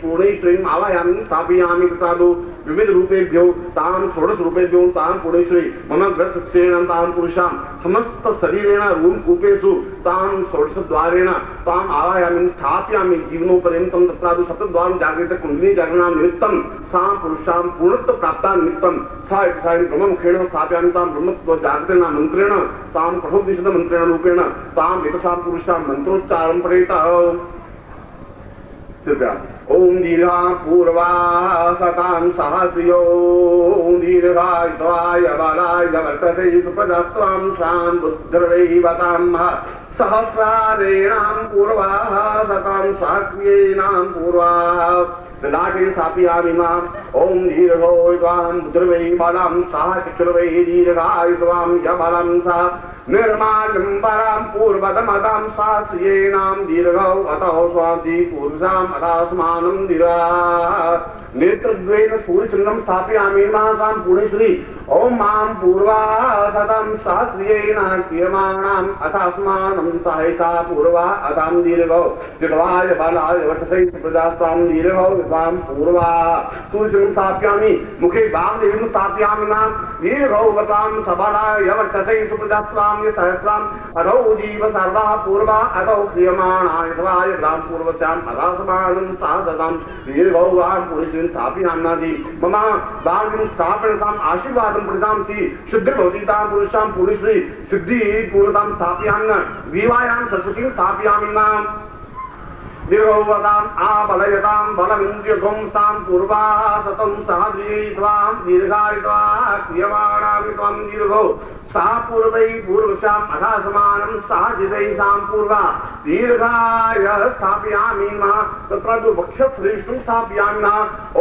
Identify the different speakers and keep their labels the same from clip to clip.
Speaker 1: पूर्णेश्वरीं आवायामि स्थापयामि प्रसादो विविध रूपेभ्यो तां षोडश रूपेभ्यो तां पूर्णेश्वरी मम ग्रस्तेन तां पुरुषां समस्त शरीरेण रूपकूपेषु तां षोडश द्वारेण तां आवायामि स्थापयामि जीवनोपर्यन्तं तत्रादु सप्तद्वारं जागृत कुण्डली जागरणां निमित्तं सां पुरुषां पूर्णत्व प्राप्ता निमित्तं सा ब्रह्ममुखेन स्थापयामि तां ब्रह्मत्व जागृतेन मन्त्रेण तां कठोपनिषद मन्त्रेण रूपेण तां एतसां पुरुषां मन्त्रोच्चारणं पठेतः। ओम दीर्घा पूर्वा सतां सहस्रियो दीर्घायुत्वाय बालाय वर्तते सुप्रजास्त्वां शां बुद्धिर्वैवतां सहस्रारेणां पूर्वाः सतां सहस्रेणां पूर्वाः लाटे स्थापयामि माम् ओम दीर्घो त्वां बुद्धिर्वै बालां सहस्रवै दीर्घायुत्वां यबलं सा निर्माणं परां पूर्वतमतां शास्त्रेणां दीर्घौ अतः स्वाति पुरुषाम् अथास्मानं दीर्घा नेत्रद्वयेन सूर्यचन्द्रं स्थापयामि मासां पूर्णेश्वरी ओम मां पूर्वा सतं शास्त्रेण क्रियमाणाम् अथास्मानं सहसा पूर्वा अथां दीर्घौ जडवाय बालाय वर्तते प्रजास्तां दीर्घौ विद्वां पूर्वा सूर्यचन्द्रं स्थापयामि मुखे वामदेवीं स्थापयामि मां दीर्घौ वतां सबलाय वर्तते प्रजास्तां सहस्रां अधौ जीव सर्वा पूर्वा अधौ क्रियमाणाय द्वाय ब्राह्म पूर्वस्याम् अथास्मानं सहसतां दीर्घौ वां पुरुषं स्थापयाम्नादि मम वाग्ं स्थापनताम् आशीर्वादं प्रदांसि शुद्धिर्भवति तां पुरुषां पूर्णेश्वरी सिद्धि पूर्णतां स्थापयामि विवायां सरस्वतीं स्थापयामि मां दीर्घोवताम् आबलयतां बलमिन्द्रियगुं तां पूर्वाः सतं सहद्रीत्वां दीर्घायित्वा क्रियमाणामि त्वं दीर्घो सा पूर्वै पूर्वस्याम् अथासमानं सहजितैषां पूर्वा दीर्घाय स्थापयामि मा तत्र वक्षश्रेष्ठं स्थापयामि मा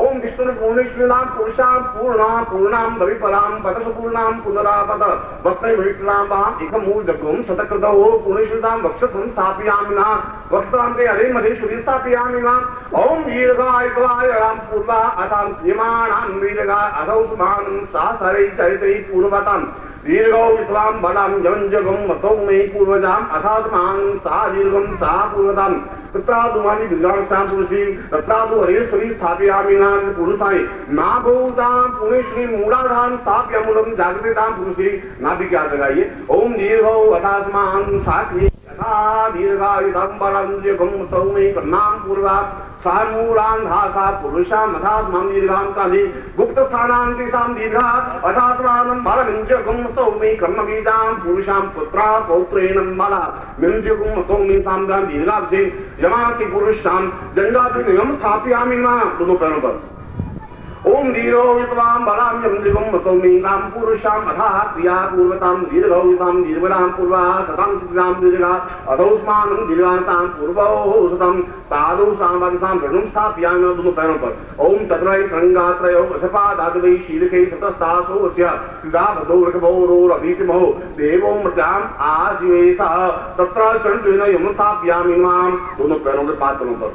Speaker 1: ओम विष्णुपूर्णेश्वरीणां पुरुषां पूर्णां भविपरां पतसपूर्णां पुनरापत वक्त्रैर्विष्णां वाम् एकमूर्धकं शतकृतौ पूर्णेश्वरीणां वक्षसं स्थापयामि मा वक्षान्ते हरे महेश्वरी स्थापयामि मा ओम दीर्घायुत्वाय राम पूर्वा अथां क्रियमाणां दीर्घा अधौ सुमानं सहसरै चरितै पूर्वतां दीर्घौ विश्वां बलां जवञ्जगं मतौ मे पूर्वजाम् अथात्मां सा दीर्घं सा पूर्वतां तत्रादुमानि विद्वांसां पुरुषीं तत्रादु हरेश्वरी स्थापयामि नाम पुरुषाय नाभूतां पुण्यश्री मूलाधां स्थापयामूलं जागृतां पुरुषी नाभि क्या लगाइए ओम दीर्घौ अथात्मां सा यथा दीर्घायुधं बलं जगं मतौ मे कर्णां पूर्वा सामूलांघासा पुरुषां अथात्मां दीर्घां काधि गुप्त स्थानान्तिसां दीर्घा अथात्मानं बलमिन्द्रियगुं मतौ मे कर्मवीदां पुरुषां पुत्रा पौत्रेण बला मिन्द्रियगुं मतौ मे साम्दां दीर्घाब्धे यमासि पुरुषां जंगादिनियम स्थापयामि मा दोनों पैरों पर ओम दीर्घौ वित्वां बलां यमृगं मतौ मे नाम पुरुषां अथाः क्रिया पूर्वतां दीर्घौ वित्वां दीर्घां पूर्वा सतां सिद्धां दीर्घा अधौस्मानं दीर्घां पूर्वौ सतं पादौ सामवसां ऋणं स्थापयामि दोनों पैरों पर ओम तत्रै संगात्रयो वशपादाद्वै शीलकै सतस्तासोऽस्य सिद्धाभदौ ऋषभौरोरभीतिमौ देवो मृत्याम् आजीवेशः तत्र चण्डेन यमं स्थापयामि मां दोनों पैरों के पादों पर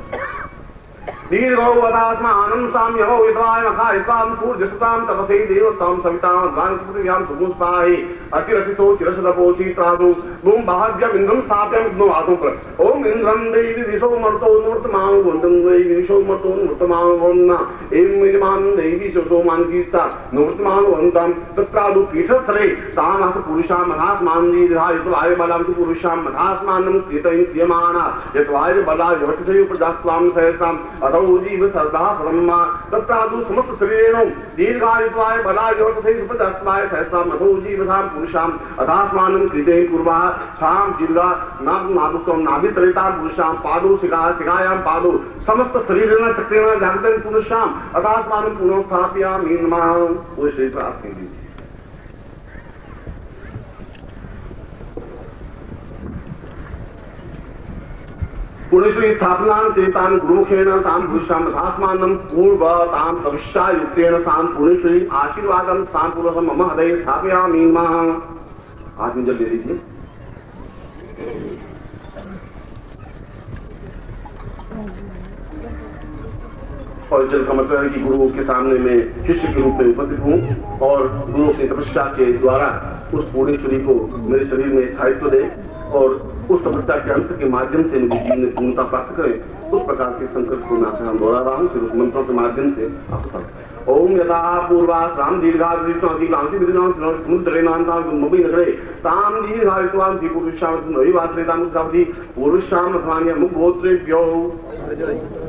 Speaker 1: दीर्घौ वदात्मानं साम्यहो विद्वाय मखायित्वां सूर्यसुतां तपसे देवतां सवितां गानपृथिव्यां सुमुस्पाहि अतिरसितो चिरसदपोषि त्रादु भूं बाह्यमिन्द्रं स्थाप्यामि विष्णु आदौ पर ओम इन्द्रं देवी दिशो मर्तो नूर्तमां वन्दं देवी दिशो मर्तो नूर्तमां वन्ना एवं यजमां देवी शोषो मानकीसा नूर्तमां वन्दं तत्रादु पीठस्थले तामस पुरुषां मधास्मां दीर्घायुत्वाय बलां पुरुषां मधास्मानं कृतैः क्रियमाणा यत्वाय बलाय वर्तते प्रजास्त्वां सहसां जीव सर्दा सर्मा तत्रादु समस्त शरीरेण दीर्घायुत्वाय बलाय वर्तते सुप्रजास्त्वाय सहसा मधो जीवसां पुरुषां अथास्मानं कृते पूर्वा शां दीर्घा नाभुकं नाभितरेतां पुरुषां पादौ शिखायां पादौ समस्त शरीरेण चक्रेण जागृतं पुरुषां अथास्मानं पुनः स्थापयामि नमः पुरुषे प्राप्ति पुण्यश्री स्थापनां तेतां गुरुमुखेन तां पुरुषां तथास्मानं पूर्वतां भविष्यायुक्तेन तां पुण्यश्री आशीर्वादं तां पूर्वसं मम हृदये स्थापयामि नमः। हाथ में जल दे दीजिए। और जल का मतलब है कि गुरु के सामने मैं शिष्य के रूप में उपस्थित हूँ और गुरु की तपस्या के द्वारा उस पुण्यश्री को मेरे शरीर में स्थायित्व दे और उस तपस्या के अंश के माध्यम से मुझे जीवन में पूर्णता प्राप्त करें। उस प्रकार के संकल्प को मैं हम दोहरा रहा हूँ। फिर उस मंत्रों के माध्यम से आपको ओम यथा पूर्वाश्राम दीर्घाग्रीष्णांति विद्यां समुद्रेनांतां मुंबई नगरे ताम दीर्घायुत्वां दीपुरुषां नैवात्रेतां उद्धावति पुरुषां अथवान्य मुख गोत्रेभ्यो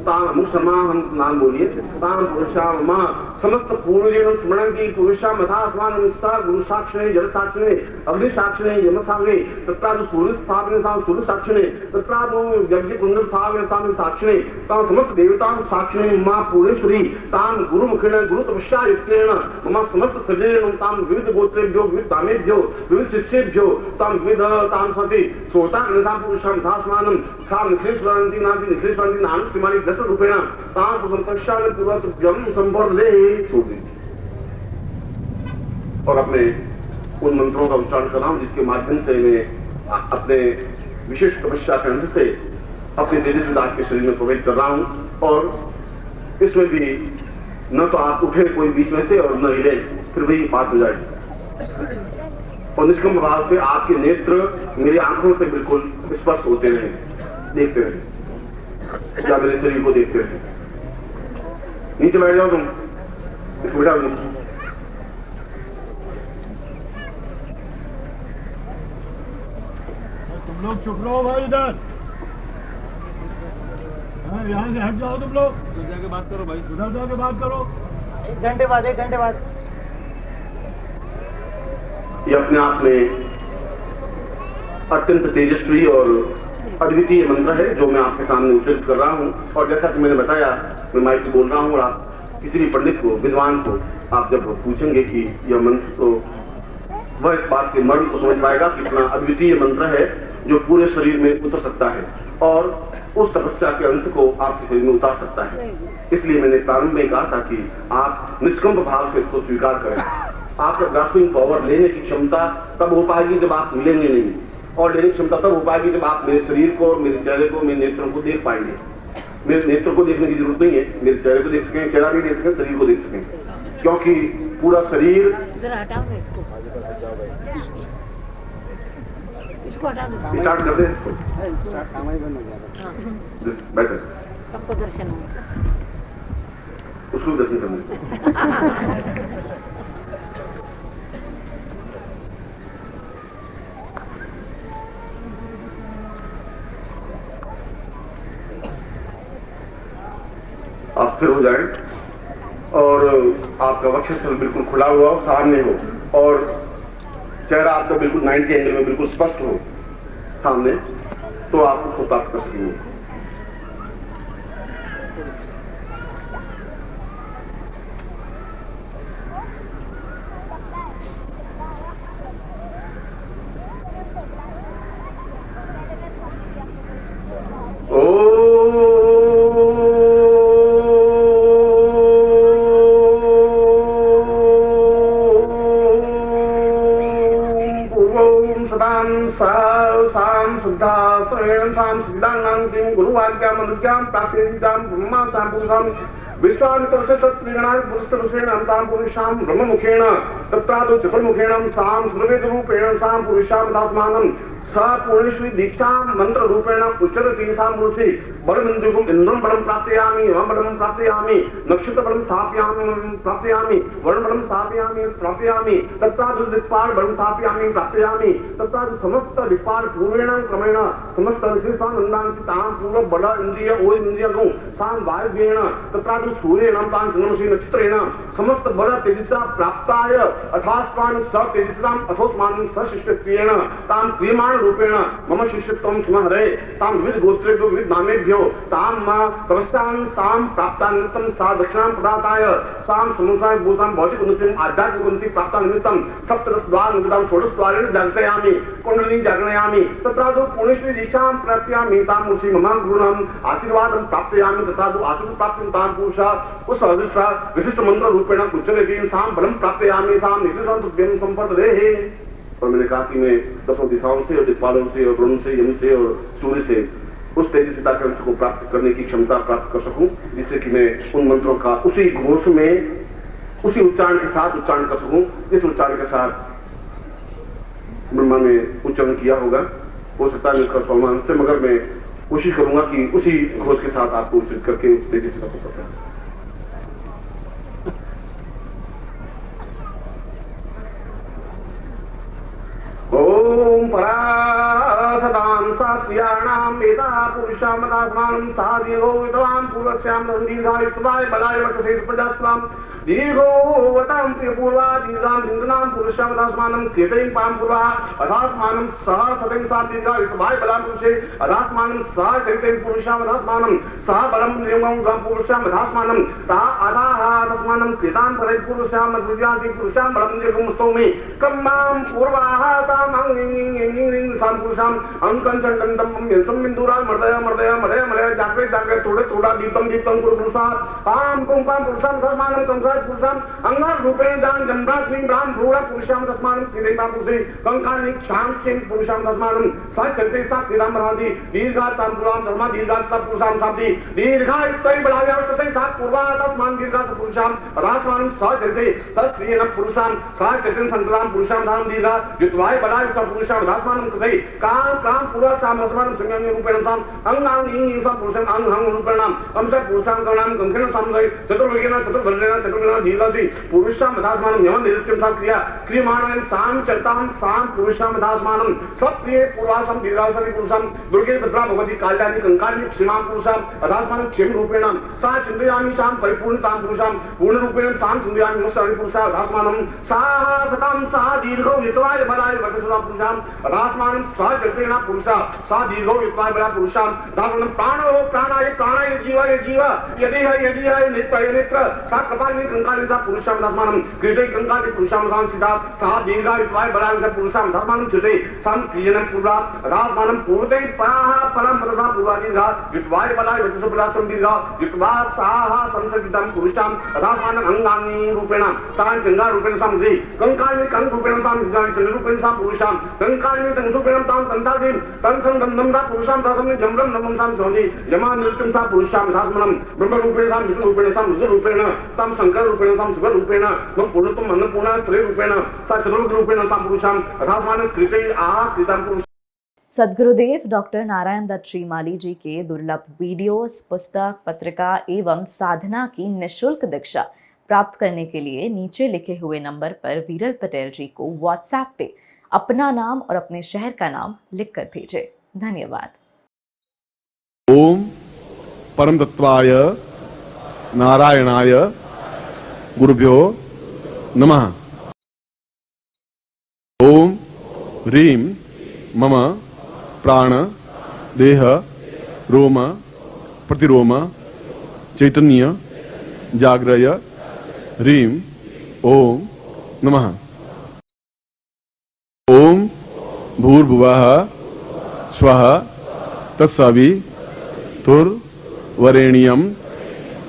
Speaker 1: ताम मुख समाहं नाम बोलिए ताम पुरुषां मां समस्त पूर्वजन स्मरण की पुरुषां मथास्मान निष्ठा गुरु साक्षिणे जल साक्षिणे अग्नि साक्षिणे यम साक्षिणे तत्रादु सूर्य स्थापने तां सूर्य साक्षिणे तत्रादु यज्ञ कुंड स्थापने तां साक्षिणे तां समस्त देवतां साक्षिणे मां पूर्णेश्वरी तां गुरु मुखेन गुरु तपस्या युक्तेन मम समस्त सजनेन तां विविध गोत्रेभ्यो विविध दामेभ्यो विविध शिष्येभ्यो तां विविध तां सति सोता निसां पुरुषां धास्मानं सां निखेश्वरन्ति नांति निखेश्वरन्ति नाम सिमानि दश रूपेण तां पुरुषं पूर्वतुभ्यं संवर्धे। और अपने उन मंत्रों का उच्चारण कर रहा हूं जिसके माध्यम से मैं अपने विशेष तपस्या के अंश से अपने तेजस्वी दास के शरीर में प्रवेश कर रहा हूं। और इसमें भी न तो आप उठे कोई बीच में से और न हिले, फिर वही बात हो जाएगी। और निष्कम भाव से आपके नेत्र मेरी आंखों से बिल्कुल स्पष्ट होते रहे, देखते रहे या मेरे शरीर को देखते रहे। नीचे बैठ जाओ तुम, इसको बैठा तुम।
Speaker 2: तुम लोग चुप रहो भाई, इधर यहाँ से हट जाओ तुम लोग, उधर जाके बात करो भाई, उधर जाके बात करो।
Speaker 3: 1 घंटे बाद
Speaker 1: ये अपने आप में अत्यंत तेजस्वी और अद्वितीय मंत्र है जो मैं आपके सामने उच्चारित कर रहा हूँ। और जैसा कि मैंने बताया, मैं माइक बोल रहा हूँ और आप किसी भी पंडित को, विद्वान को आप जब पूछेंगे कि यह मंत्र, तो वह इस बात के मर्म को समझ पाएगा कि इतना अद्वितीय मंत्र है जो पूरे शरीर में उतर सकता है और उस तपस्या के अंश को आपके शरीर में उतार सकता है। इसलिए मैंने प्रारंभ में कहा था कि आप निष्कंप भाव से इसको स्वीकार करें। आपका ग्रास्पिंग पावर, लेने की क्षमता तब हो पाएगी जब आप मिलेंगे नहीं, और लेने की क्षमता तब हो पाएगी जब आप मेरे शरीर को और मेरे चेहरे को, मेरे नेत्रों को देख पाएंगे। मेरे नेत्र को देखने की जरूरत नहीं है, मेरे चेहरे को देख सकें, चेहरा भी देख सकें, शरीर को देख सकें, क्योंकि पूरा शरीर स्टार्ट कर दे इसको, बेटर
Speaker 3: सबको दर्शन हो,
Speaker 1: उसको दर्शन करने। आप फिर हो जाए और आपका वक्षस्थल बिल्कुल खुला हुआ हो, सामने हो, और चेहरा आपका बिल्कुल 90 एंगल में बिल्कुल स्पष्ट हो सामने, तो आप उसको प्राप्त कर सकेंगे। ब्रह्म मुखेन तत्रादो चतुर्मुखेण साम सुरवेद रूपेण साम पुरुषाम दासमानम सा पूर्णेश्वरी दीक्षा मंत्र रूपेण उच्चरति साम पुरुषे बलमिन्द्रियं इंद्रं बलं प्राप्तयामि, वम बलं प्राप्तयामि, नक्षत्र बलं स्थापयामि प्राप्तयामि, वर्ण बलं स्थापयामि प्राप्तयामि, तत्रादु दिक्पाल बलं स्थापयामि प्राप्तयामि, तत्रादु समस्त दिक्पाल पूर्वेण क्रमेण समस्त ऋषिसानन्दांसि तां पूर्व बल इंद्रिय ओ इंद्रियगो सां वायुवेण तत्रादु सूर्येण तां चन्द्रमसि नक्षत्रेण समस्त बल तेजसा प्राप्ताय अथास्मान् स तेजसां अथोस्मान् स शिष्यत्वेन तां क्रियमाण रूपेण मम शिष्यत्वं स्महरे तां विविध गोत्रेभ्यो विविध नामेभ्यो तां तपस्यां सां प्राप्तानिमित्तं सा दक्षिणां प्रदाताय सां समुसाय भूतां भौतिक उन्नतिं आध्यात्मिक उन्नति प्राप्तानिमित्तं सप्तदशद्वार निगदां षोडशद्वारेण जागृतयामि कुण्डलिनी जागृणयामि तत्रादौ पूर्णेश्वरी दीक्षां प्राप्यामि तां मुषि मम गुरुणाम् आशीर्वादं प्राप्तयामि तत्रादौ आशीर्वाद प्राप्तिं तां पुरुषा उस विशिष्ट मंत्र रूपेण उच्चरति सां बलं प्राप्तयामि सां नित्यसंतुभ्यं संपदे। और मैंने कहा कि मैं 10 दिशाओं से और दिक्पालों से और वरुण से, यम से और सूर्य से उस तेजस्विता के अंश को प्राप्त करने की क्षमता प्राप्त कर सकूं, जिससे कि मैं उन मंत्रों का उसी घोष में, उसी उच्चारण के साथ उच्चारण कर सकूं जिस उच्चारण के साथ ब्रह्मा ने उच्चारण किया होगा। हो सकता है उसका 100वां अंश, मगर मैं कोशिश करूंगा कि उसी घोष के साथ आपको उचित करके देखिए सकता है। ओम परासदां सात्यानां वेदा पुरुषामदात्मानं साधियो विद्वान् पूर्वस्यां दीर्घायुष्माय बलाय वचसे प्रजास्वां दीर्घोवतां प्रियपूर्वा दीर्घां सिन्धुनां पुरुषामदात्मानं केतैं पां पूर्वा अदात्मानं सह सदैं सा दीर्घायुष्माय बलां पुरुषे अदात्मानं सह चरितैं पुरुषामदात्मानं सह बलं नियमं गं पुरुषामदात्मानं ता अदाः तस्मानं केतां परै पुरुषामद्विजाति पुरुषां बलं नियमं स्तौमि कम्मां पूर्वाः पुरुषाम अंकन चंडम यशम बिंदुरा मर्दय मर्दय मलय मलय जागृत जागृत थोड़े थोड़ा दीपम दीपम पुरुषा पाम कुंपाम पुरुषाम धर्मानम कंकाय पुरुषाम अंगार रूपेण दान जम्रात निं ब्राह्म भ्रूण पुरुषाम धर्मानम किरेता पुरुषे कंकानि क्षाम चेन पुरुषाम धर्मानम सा चलते सा किराम राधि दीर्घात ताम पुराम धर्मा दीर्घात तप पुरुषाम साधि दीर्घाय तय बलाव्या से सा पूर्वात मान दीर्घात पुरुषाम रासमानम सा चलते तस् क्रियन पुरुषाम सा चलते संतराम पुरुषाम धाम दीर्घा युत्वाय बलाय सा पुरुषाम धात्मानं कृते काम काम पूरा साम रसमानं संज्ञान रूपेण साम अंगांगी सा पुरुषाम अंगं रूपेण अंश पुरुषाम कर्णाम कंखेन समझय चतुर्वेगेन चतुर्भुजेन चतुर्वेगेन दीर्घासि पुरुषाम धात्मानं यमन निरुक्तं सा क्रिया क्रियमाणां साम चलतां साम पुरुषाम धात्मानं सब क्रिये पूर्वासम दीर्घासनि पुरुषाम दुर्गे भद्रा भगवती काल्यानि कंकानि क्षमां पुरुषाम धात्मानं क्षेम रूपेण सा चिन्तयामि साम परिपूर्णतां पुरुषाम पूर्ण रूपेण साम चिन्तयामि मुष्टानि पुरुषा धात्मानं सा सतां सा दीर्घो वित्वाय बलाय वचसुरा पुरुषाम रासमानं सा चलतेना पुरुषा सा दीर्घो वित्वाय बला पुरुषाम धात्मानं प्राणो प्राणाय प्राणाय जीवाय जीव यदि है नेत्र सा कपालिनी कंकालिनी सा पुरुषाम धात्मानं कृते कंकालि पुरुषाम साम सिद्धा सा दीर्घा वित्वाय बलाय सा पुरुषाम धात्मानं कृते साम क्रियनं पूर्वा रासमानं पूर्वते पराः परं परसा पूर्वा दीर्घा वित्वाय बलाय वचसु बलासं दीर्घा वित्वा साः संसर्गितं पुरुषाम रासमानं अंगांगी रूपेण सा चंगा रूपेण साम दे कंकालिनी कंग रूपेण साम चंग रूपेण साम पुरुषाम कंकालिनी तंग रूपेण ताम तंतादि तंसं दंदं सा पुरुषाम दासं जमरं नमं साम सोदि यमा नृत्यं सा पुरुषाम धात्मनं ब्रह्म रूपेण साम विष्णु रूपेण साम रुद्र रूपेण ताम शंकर रूपेण साम शिव रूपेण मम पूर्णतम अन्नपूर्णा त्रय रूपेण सा चतुर्मुख रूपेण साम पुरुषाम धात्मानं कृते आह कृतं पुरुष।
Speaker 4: सद्गुरुदेव डॉक्टर नारायण दत्त श्रीमाली जी के दुर्लभ वीडियोस, पुस्तक, पत्रिका एवं साधना की निःशुल्क दीक्षा प्राप्त करने के लिए नीचे लिखे हुए नंबर पर वीरल पटेल जी को व्हाट्सएप पे अपना नाम और अपने शहर का नाम लिखकर भेजें। धन्यवाद।
Speaker 5: ओम परम तत्वाय नारायणाय गुरुभ्यो नमः। ओम ह्रीं मम प्राण देह रोम प्रतिरोम चैतन्य जाग्रय ह्रीं ओम नमः। ओम भूर्भुवः स्वः तत्सवितुर्वरेण्यं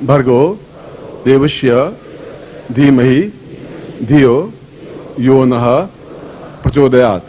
Speaker 5: भर्गो देवस्य धीमहि धियो यो नः प्रचोदयात्।